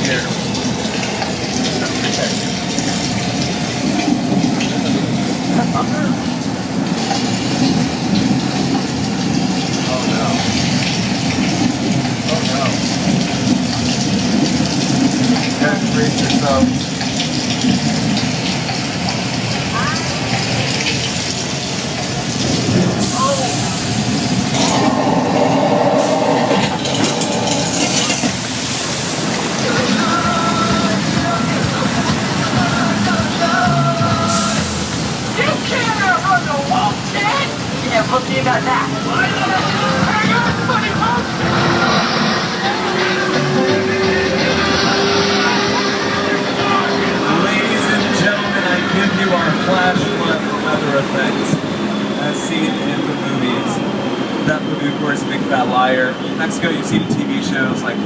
here. Oh no. Oh no. Guys, brace yourselves. Yeah, we'll see about that. Hang on, buddy, Ladies and gentlemen, I give you our flash flood weather effect as seen in the movies. That movie, of course, Big Fat Liar. Mexico, you've seen TV shows like